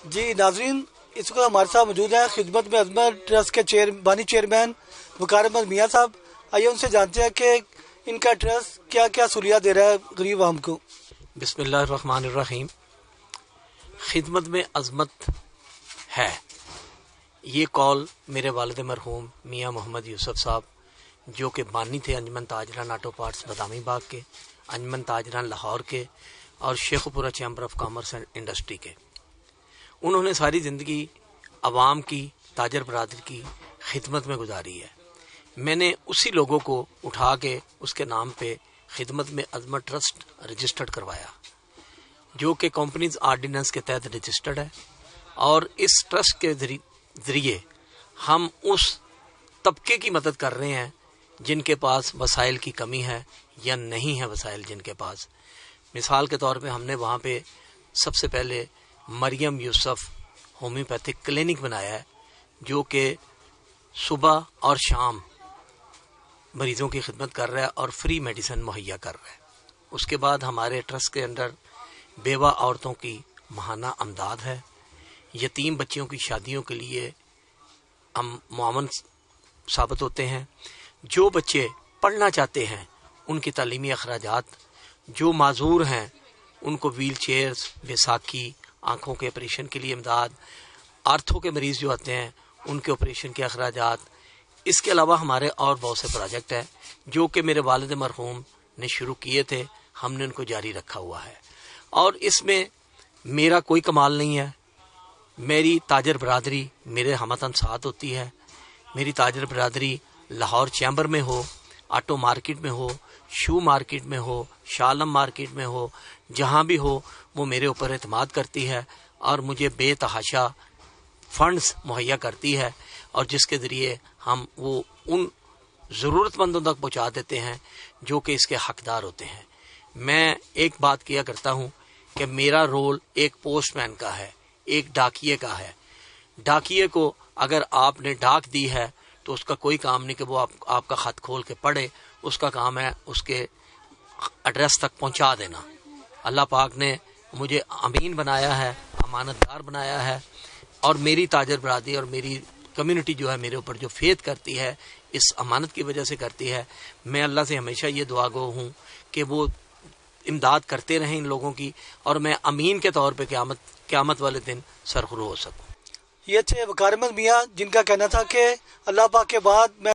جی ناظرین، اس وقت ہمارے ساتھ موجود ہیں خدمت میں عظمت ٹرسٹ کے بانی چیئرمین وقار احمد میاں صاحب. آئیے ان سے جانتے ہیں کہ ان کا ٹرسٹ کیا کیا سہولیات دے رہا ہے غریب عوام کو. بسم اللہ الرحمن الرحیم. خدمت میں عظمت ہے، یہ کال میرے والد مرحوم میاں محمد یوسف صاحب جو کہ بانی تھے انجمن تاجران آٹو پارٹس بادامی باغ کے، انجمن تاجران لاہور کے اور شیخ پورہ chamber of commerce and industry کے. انہوں نے ساری زندگی عوام کی، تاجر برادری کی خدمت میں گزاری ہے. میں نے اسی لوگوں کو اٹھا کے اس کے نام پہ خدمت میں عظمت ٹرسٹ رجسٹرڈ کروایا جو کہ کمپنیز آرڈیننس کے تحت رجسٹرڈ ہے. اور اس ٹرسٹ کے ذریعے ہم اس طبقے کی مدد کر رہے ہیں جن کے پاس وسائل کی کمی ہے یا نہیں ہے وسائل جن کے پاس. مثال کے طور پہ ہم نے وہاں پہ سب سے پہلے مریم یوسف ہومیوپیتھک کلینک بنایا ہے جو کہ صبح اور شام مریضوں کی خدمت کر رہا ہے اور فری میڈیسن مہیا کر رہا ہے. اس کے بعد ہمارے ٹرسٹ کے اندر بیوہ عورتوں کی ماہانہ امداد ہے. یتیم بچیوں کی شادیوں کے لیے ہم معاون ثابت ہوتے ہیں. جو بچے پڑھنا چاہتے ہیں ان کی تعلیمی اخراجات، جو معذور ہیں ان کو ویل چیئرز، بیساکھی، آنکھوں کے آپریشن کے لیے امداد، آرتھو کے مریض جو آتے ہیں ان کے آپریشن کے اخراجات. اس کے علاوہ ہمارے اور بہت سے پروجیکٹ ہیں جو کہ میرے والد مرحوم نے شروع کیے تھے، ہم نے ان کو جاری رکھا ہوا ہے. اور اس میں میرا کوئی کمال نہیں ہے، میری تاجر برادری میرے ہموطن ساتھ ہوتی ہے. میری تاجر برادری لاہور چیمبر میں ہو، آٹو مارکیٹ میں ہو، شو مارکیٹ میں ہو، شالم مارکیٹ میں ہو، جہاں بھی ہو وہ میرے اوپر اعتماد کرتی ہے اور مجھے بے تحاشا فنڈز مہیا کرتی ہے اور جس کے ذریعے ہم وہ ان ضرورت مندوں تک پہنچا دیتے ہیں جو کہ اس کے حقدار ہوتے ہیں. میں ایک بات کیا کرتا ہوں کہ میرا رول ایک پوسٹ مین کا ہے، ایک ڈاکیے کا ہے. ڈاکیے کو اگر آپ نے ڈاک دی ہے تو اس کا کوئی کام نہیں کہ وہ آپ کا خط کھول کے پڑھے، اس کا کام ہے اس کے ایڈریس تک پہنچا دینا. اللہ پاک نے مجھے امین بنایا ہے، امانت دار بنایا ہے اور میری تاجر برادری اور میری کمیونٹی جو ہے میرے اوپر جو فیتھ کرتی ہے اس امانت کی وجہ سے کرتی ہے. میں اللہ سے ہمیشہ یہ دعا گو ہوں کہ وہ امداد کرتے رہیں ان لوگوں کی اور میں امین کے طور پہ قیامت والے دن سرخرو ہو سکوں. یہ تھے وقار احمد میاں جن کا کہنا تھا کہ اللہ پاک کے بعد میں